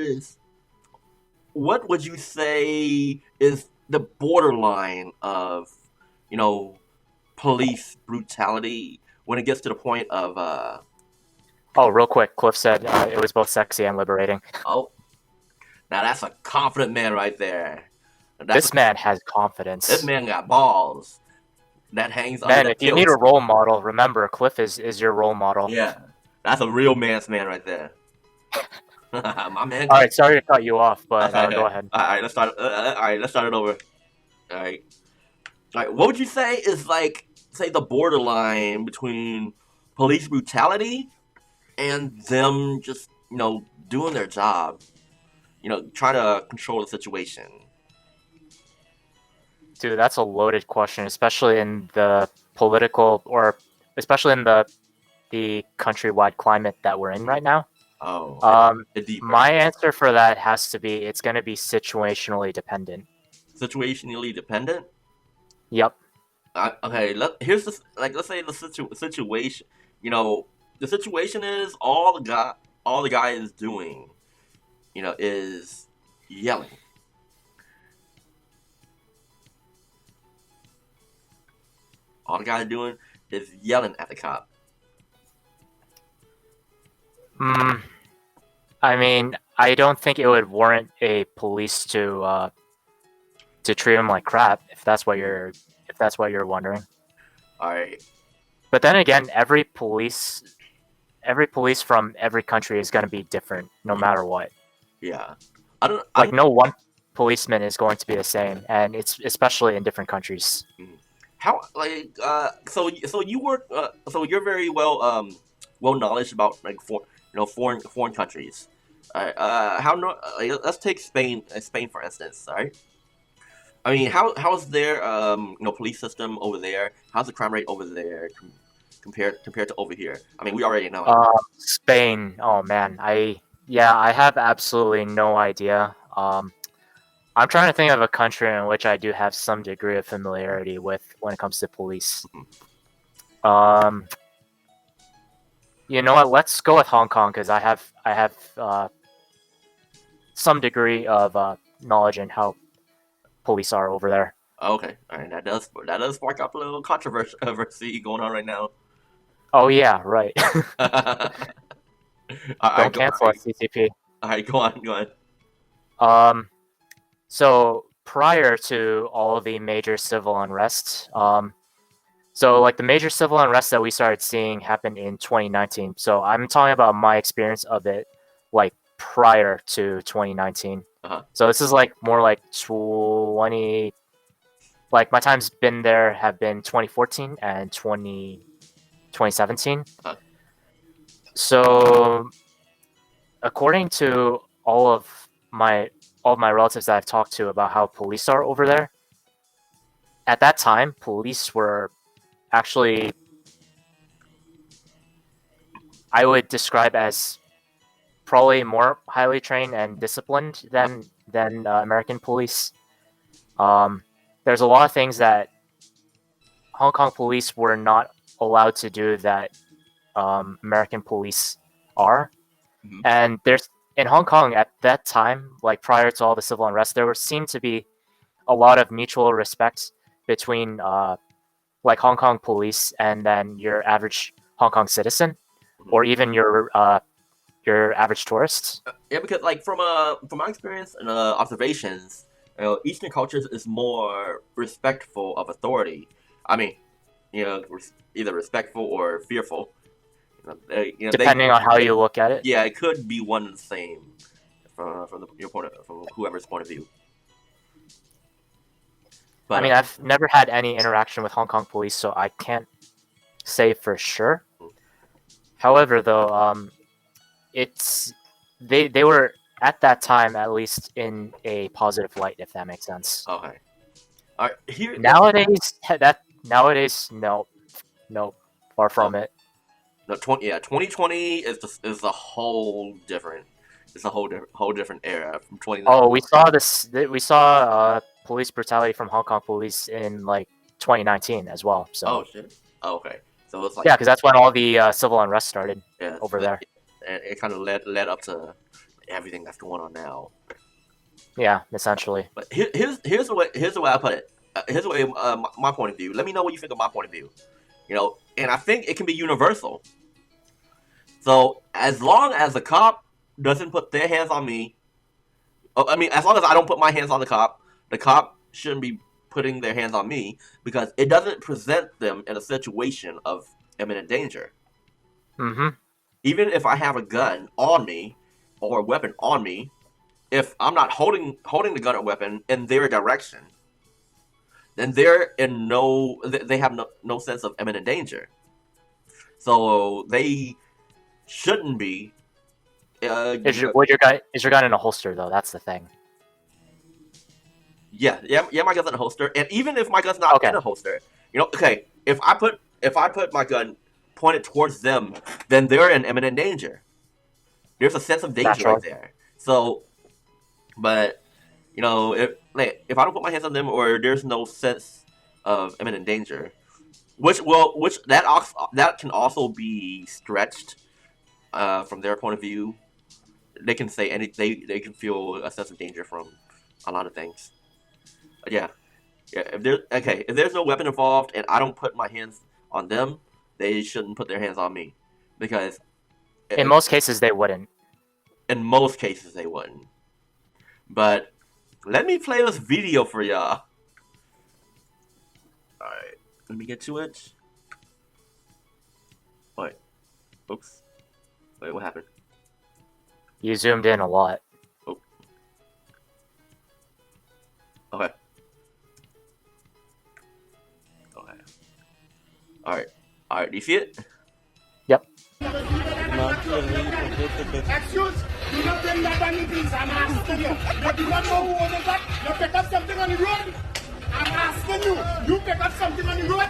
is, what would you say is the borderline of, you know, police brutality when it gets to the point of Oh, real quick, Cliff said it was both sexy and liberating. oh, now that's a confident man right there. That's a This man has This confidence. man got balls that hangs under Man, that if you need a kilt. role model, remember Cliff is your role model. Yeah, that's a real man's man right there. My man All got. right, sorry to cut you off, but Okay, go okay. ahead. All right, let's start. All right, let's start it over. All right. All right. What would you say is like, say, the borderline between police brutality and them just, doing their job, trying to control the situation? Dude, that's a loaded question, especially in the political or especially in the countrywide climate that we're in right now. Oh, Um, it's deeper. my answer for that has to be it's going to be situationally dependent. Situationally dependent. Yep. Okay, here's the like. Let's say the situation. You know, the situation is all the guy is doing. Is yelling. All the guy doing is yelling at the cop. Mm, I mean, I don't think it would warrant a police to treat him like crap if that's what you're wondering. All right. But then again, every police from every country is going to be different no matter what. Yeah. I don't. I Like don't. no one policeman is going to be the same, and it's especially in different countries. mm. How like so you work so you're very well knowledge about like foreign countries. How no? Let's take Spain for instance. All right. I mean, how's their police system over there? How's the crime rate over there compared to over here? I mean, we already know. Spain. Oh man, I have absolutely no idea. I'm trying to think of a country in which I do have some degree of familiarity with when it comes to police. Um, you know what? Let's go with Hong Kong because I have some degree of knowledge in how police are over there. Okay, all right, that does spark up a little controversy going on right now. Oh yeah, right. all right, Don't cancel us, CCP. all right, go on. Um, so prior to all of the major civil unrest, so like the major civil unrest that we started seeing happened in 2019. So I'm talking about my experience of it, like prior to 2019. Uh-huh. So this is like more like 20, like my time's been there have been 2014 and 2017. Uh-huh. So according to all of my relatives that I've talked to about how police are over there, at that time police were actually, I would describe as probably more highly trained and disciplined than American police. There's a lot of things that Hong Kong police were not allowed to do that American police are. Mhm. And there's in Hong Kong at that time, like prior to all the civil unrest, there seemed to be a lot of mutual respect between like Hong Kong police and then your average Hong Kong citizen, Mhm. or even your average tourist. Yeah, because like from my experience and observations, Eastern cultures is more respectful of authority. I mean, either respectful or fearful. They Depending on how you look at it. yeah, it could be one and the same from whoever's point of view. I But mean, I've never had any interaction with Hong Kong police, so I can't say for sure. However, though, it's they were at that time at least in a positive light, if that makes sense. okay, all right. Here, Nowadays, no, no, far no, from it. no, 2020 is a whole different. It's a whole different era from 2019. Oh, we saw this. We saw police brutality from Hong Kong police in like 2019 as well. Oh So shit. Oh, okay. So it's like yeah, because that's when all the civil unrest started yeah, over there. and it kind of led up to everything that's going on now. Yeah, essentially. But here's the way I put it. Here's the way my point of view. Let me know what you think of my point of view. And I think it can be universal. So as long as the cop doesn't put their hands on me, as long as I don't put my hands on the cop shouldn't be putting their hands on me because it doesn't present them in a situation of imminent danger. Mm-hmm. Even if I have a gun on me or a weapon on me, if I'm not holding the gun or weapon in their direction, then they have no sense of imminent danger. So they shouldn't be. Is your gun in a holster though? That's the thing. Yeah. My gun's in a holster, and even if my gun's not in a holster, okay. If I put my gun pointed towards them, then they're in imminent danger. There's a sense of danger right there. So, but if I don't put my hands on them, or there's no sense of imminent danger, which that can also be stretched from their point of view. They can say they can feel a sense of danger from a lot of things. But yeah. If there's no weapon involved and I don't put my hands on them, they shouldn't put their hands on me, because in most cases they wouldn't. In most cases they wouldn't. But let me play this video for y'all. Alright, let me get to it. Wait. Oops. Wait, what happened? You zoomed in a lot. Oh. Okay. Alright, do you see it? Yep. Excuse, do not bring that on me, please. I'm asking you. You do not know who was that? You pick up something on the road? I'm asking you. You pick up something on the road?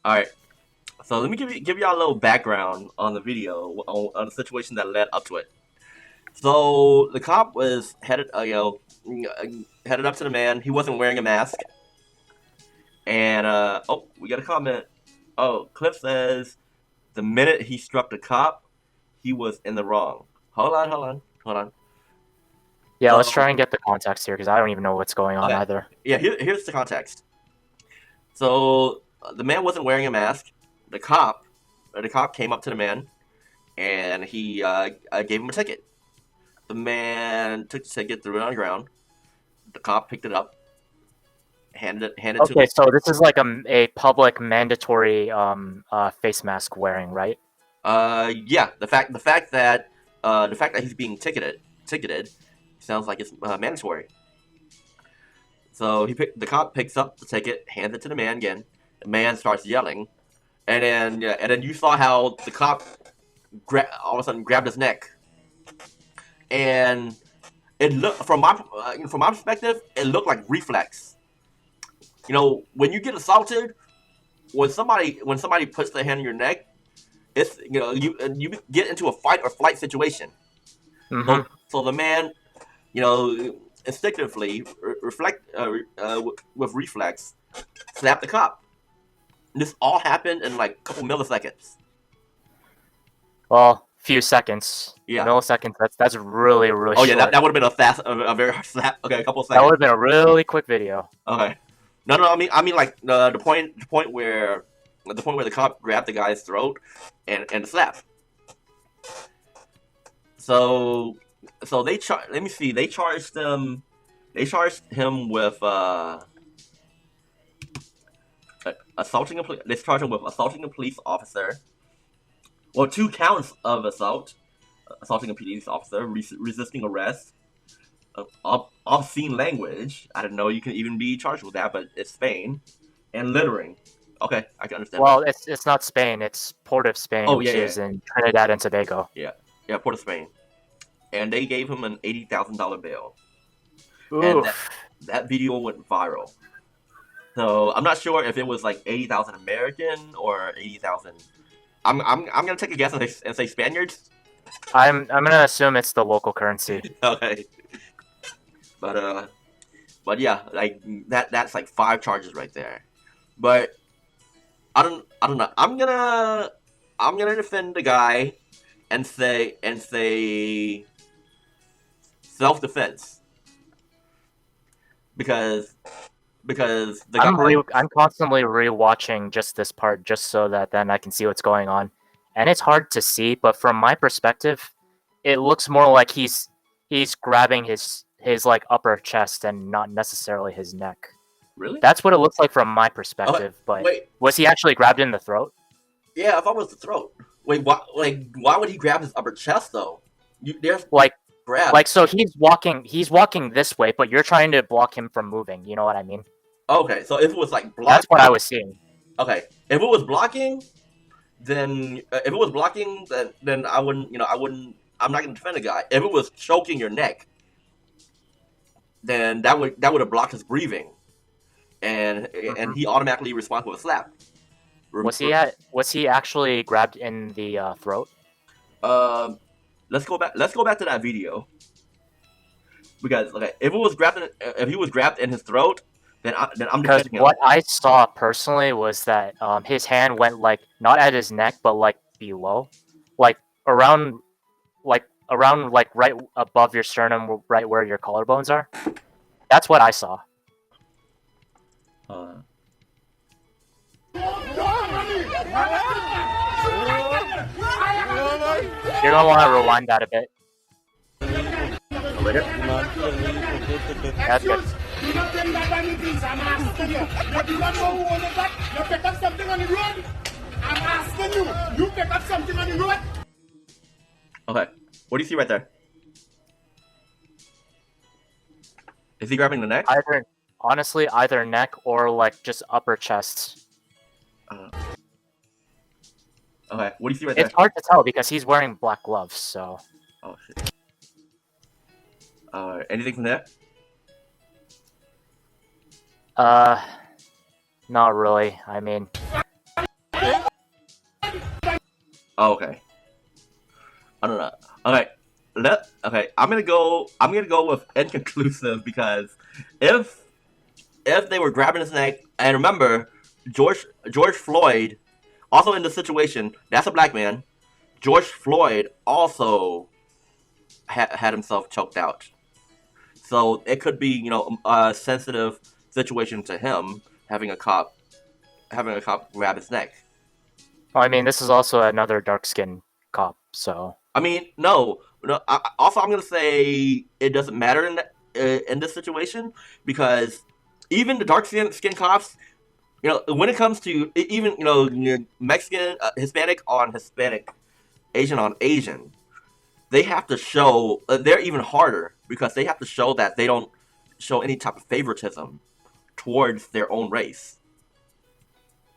Alright, so let me give y'all a little background on the video, on the situation that led up to it. So the cop was headed up to the man. He wasn't wearing a mask, and we got a comment. Oh, Cliff says the minute he struck the cop, he was in the wrong. Hold on. Yeah, let's try and get the context here because I don't even know what's going on either. Yeah, here's the context. So the man wasn't wearing a mask. The cop came up to the man, and he gave him a ticket. The man took the ticket, threw it on the ground. The cop picked it up, handed it to him. Okay, so this is like a public mandatory face mask wearing, right? Yeah. The fact that he's being ticketed sounds like it's mandatory. So the cop picks up the ticket, hands it to the man again. The man starts yelling, and then you saw how the cop all of a sudden grabbed his neck, and it looked from my perspective, it looked like reflex. When you get assaulted, when somebody puts their hand on your neck, it's you get into a fight or flight situation. Mm-hmm. So the man, instinctively with reflex, slapped the cop. This all happened in like a couple milliseconds. Well, few seconds. Yeah. Milliseconds. That's really short. Oh yeah, that would have been a very hard slap. Okay, a couple of seconds. That would have been a really quick video. Okay. No. I mean like the point where the cop grabbed the guy's throat and the slap. So they let me see. They charged him with assaulting a police officer. Well, 2 counts of assaulting a police officer, resisting arrest, obscene language. I didn't know you can even be charged with that, but it's Spain, and littering. Okay, I can understand. Well, it's not Spain. It's Port of Spain, which is in Trinidad and Tobago. Yeah, Port of Spain, and they gave him an $80,000 bail. and Oof. that video went viral. So I'm not sure if it was like 80,000 American or 80,000. I'm gonna take a guess and say Spaniards. I'm gonna assume it's the local currency. Okay, but but yeah, like that's like 5 charges right there. But I don't know. I'm gonna defend the guy and say self defense because the guy. I'm constantly rewatching just this part just so that then I can see what's going on, and it's hard to see. But from my perspective, it looks more like he's grabbing his like upper chest and not necessarily his neck. Really? That's what it looks like from my Okay, perspective. But wait. was he actually grabbed in the throat? Yeah, I thought it was the throat. Wait, why would he grab his upper chest though? There's Like grab. so he's walking this way, but you're trying to block him from moving. You know what I mean? Okay, so if it was like That's what I blocking, was seeing. okay, if it was blocking, then then I wouldn't, I'm not gonna defend the guy. If it was choking your neck, then that would have blocked his breathing, and he automatically responds with a slap. Was he actually grabbed in the throat? Um, let's go back. Let's go back to that video because okay, if he was grabbed in his throat, then I'm Because defending him. what I saw personally was that his hand went like not at his neck, but like below, like around, like right above your sternum, right where your collarbones are. That's what I saw. You're gonna want to rewind that a bit. Later. That's good. You not them that on the beach, I'm asking you. You do not know who owns that? You pick up something on the road? I'm asking you. You pick up something on the road? Okay, what do you see right there? Is he grabbing the neck? Honestly, either neck or like just upper chest. Okay, what do you see right there? It's hard to tell because he's wearing black gloves. So Oh shit. Anything from there? not really. I mean, Oh, okay. I don't know. Okay, okay. I'm gonna go with inconclusive because if they were grabbing his neck, and remember, George Floyd, also in the situation, that's a black man. George Floyd also had himself choked out, so it could be a sensitive situation to him having a cop grab his neck. well, I mean, this is also another dark-skinned cop. So I mean, no. Also, I'm gonna say it doesn't matter in this situation because even the dark skin cops, when it comes to even Mexican, Hispanic on Hispanic, Asian on Asian, they have to show they're even harder because they have to show that they don't show any type of favoritism towards their own race.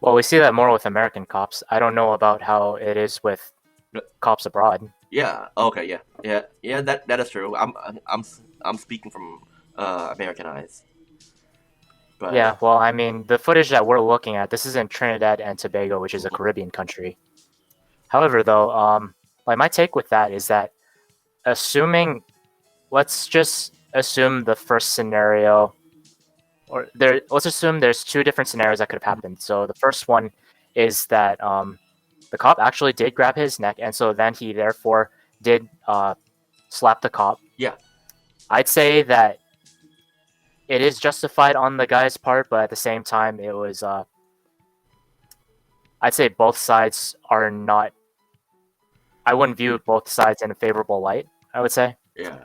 well, we see that more with American cops. I don't know about how it is with cops abroad. Yeah. Okay. Yeah. That is true. I'm speaking from American eyes. But, Yeah, well, I mean, the footage that we're looking at, this is in Trinidad and Tobago, which is a Caribbean country. However, though, like my take with that is that let's just assume the first scenario, let's assume there's two different scenarios that could have happened. So the first one is that the cop actually did grab his neck, and so then he therefore did slap the cop. Yeah. I'd say that it is justified on the guy's part, but at the same time, it was. I'd say both sides are not. I wouldn't view both sides in a favorable light. I would say. Yeah.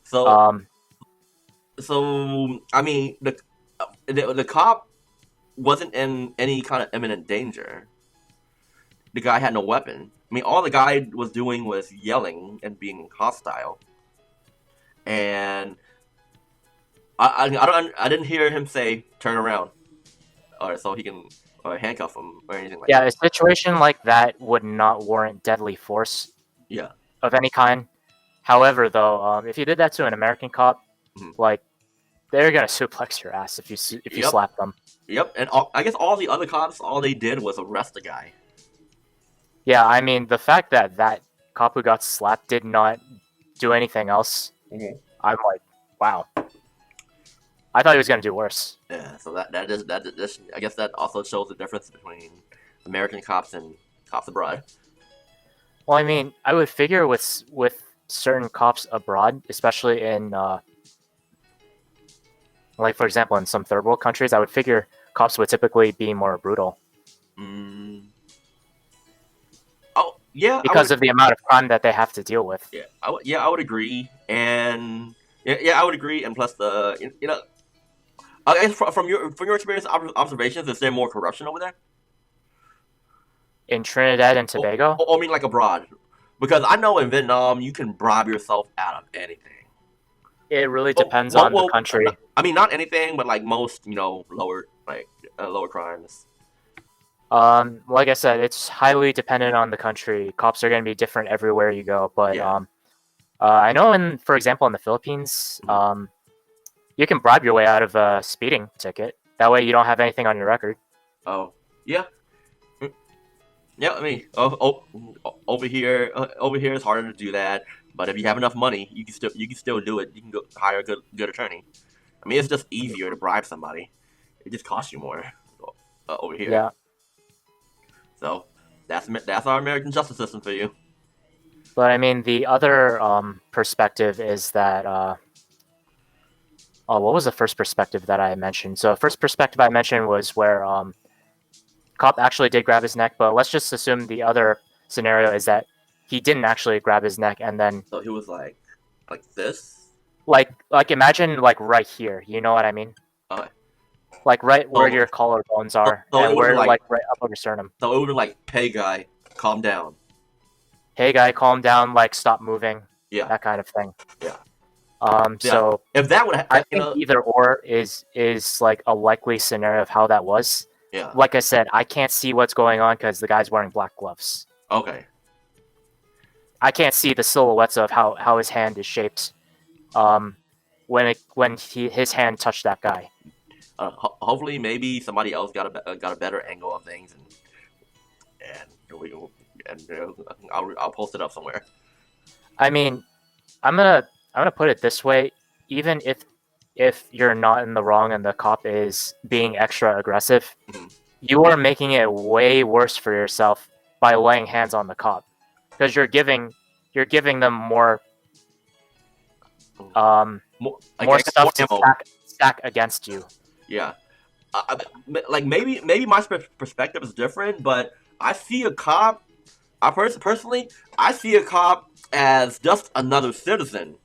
So. So I mean, the cop wasn't in any kind of imminent danger. The guy had no weapon. I mean, all the guy was doing was yelling and being hostile. And I didn't hear him say turn around, or so he can handcuff him or anything like that. Yeah, a situation like that would not warrant deadly force. Yeah. Of any kind. However, though, if you did that to an American cop, like they're gonna suplex your ass if you Yep. slap them. Yep, and I guess all the other cops, all they did was arrest the guy. Yeah, I mean the fact that that cop who got slapped did not do anything else. Mhm. I'm like, wow. I thought he was gonna do worse. Yeah, so that I guess that also shows the difference between American cops and cops abroad. Well, I mean, I would figure with certain cops abroad, especially in like for example in some third world countries, I would figure cops would typically be more brutal Oh yeah, because of the amount of crime that they have to deal with. yeah, I would agree, and I would agree, and plus I guess from your experience observations, is there more corruption over there? In Trinidad and Tobago, I mean, like abroad, because I know in Vietnam you can bribe yourself out of anything. it really depends on the country. I mean, not anything, but like most, lower lower crimes. Like I said, it's highly dependent on the country. Cops are going to be different everywhere you go, but Yeah. I know for example, in the Philippines, you can bribe your way out of a speeding ticket. That way, you don't have anything on your record. Oh, yeah. Yeah, I mean, over here it's harder to do that. But if you have enough money, you can still do it. You can go hire a good attorney. I mean, it's just easier to bribe somebody. It just costs you more over here. Yeah. So that's our American justice system for you. But I mean, the other perspective is that. What was the first perspective that I mentioned? So, the first perspective I mentioned was where cop actually did grab his neck, but let's just assume the other scenario is that he didn't actually grab his neck, and then So he was like this. like imagine like right here. You know what I mean? Okay. Like right where your collarbones are, So and it where was like right up over sternum. So it would be like, "Hey guy, calm down." Hey guy, calm down. Like stop moving. Yeah. That kind of thing. Yeah. So if that would, I think either or is like a likely scenario of how that was. Yeah. Like I said, I can't see what's going on because the guy's wearing black gloves. Okay. I can't see the silhouettes of how his hand is shaped. When his hand touched that guy. Hopefully, maybe somebody else got a better angle of things, and I'll post it up somewhere. I mean, I'm gonna put it this way: even if you're not in the wrong and the cop is being extra aggressive, you are making it way worse for yourself by laying hands on the cop because you're giving them more more stuff to stack against you. Yeah, like maybe my perspective is different, but I see a cop. Personally, I see a cop as just another citizen.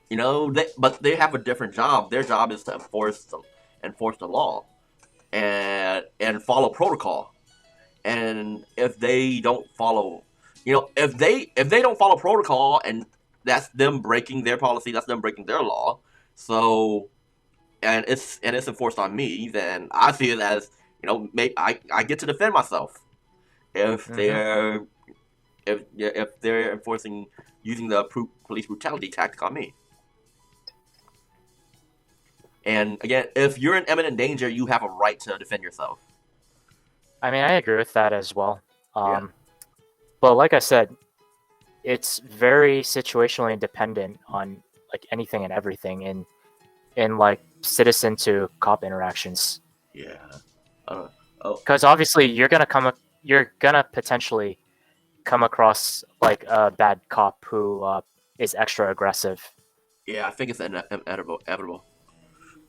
But they have a different job. Their job is to enforce the law and follow protocol. And if they don't follow, if they don't follow protocol, and that's them breaking their policy, that's them breaking their law. So, and it's enforced on me. Then I see it as I get to defend myself if they're enforcing using the police brutality tactic on me. And again, if you're in imminent danger, you have a right to defend yourself. I mean, I agree with that as well. But like I said, it's very situationally dependent on like anything and everything in like citizen to cop interactions. Yeah. Because obviously you're gonna potentially come across like a bad cop who is extra aggressive. Yeah, I think it's inevitable.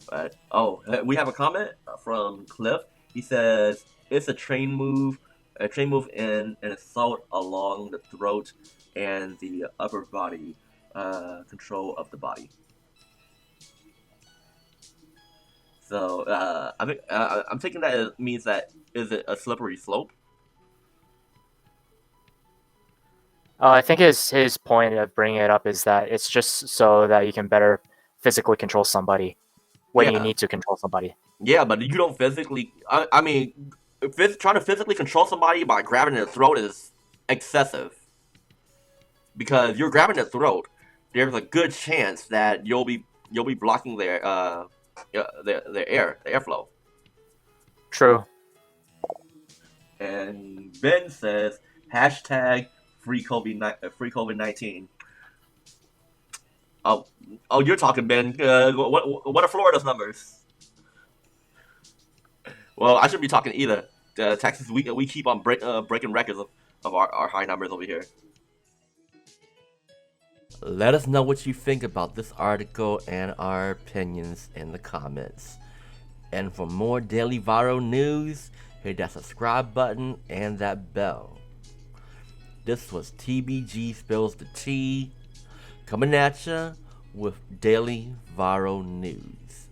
But we have a comment from Cliff. He says it's a train move and an assault along the throat and the upper body, control of the body. So I think I'm thinking that it means that is it a slippery slope? I think his point of bringing it up is that it's just so that you can better physically control somebody when you need to control somebody. Yeah, but you don't physically. I mean, trying to physically control somebody by grabbing their throat is excessive. Because you're grabbing their throat, there's a good chance that you'll be you'll be blocking their airflow. True. And Ben says hashtag free COVID-19. Oh, you're talking, Ben. What are Florida's numbers? Well, I shouldn't be talking either. Texas, we keep on breaking records of our high numbers over here. Let us know what you think about this article and our opinions in the comments. And for more daily viral news, hit that subscribe button and that bell. This was TBG Spills the Tea, coming at ya with daily viral news.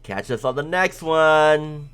Catch us on the next one.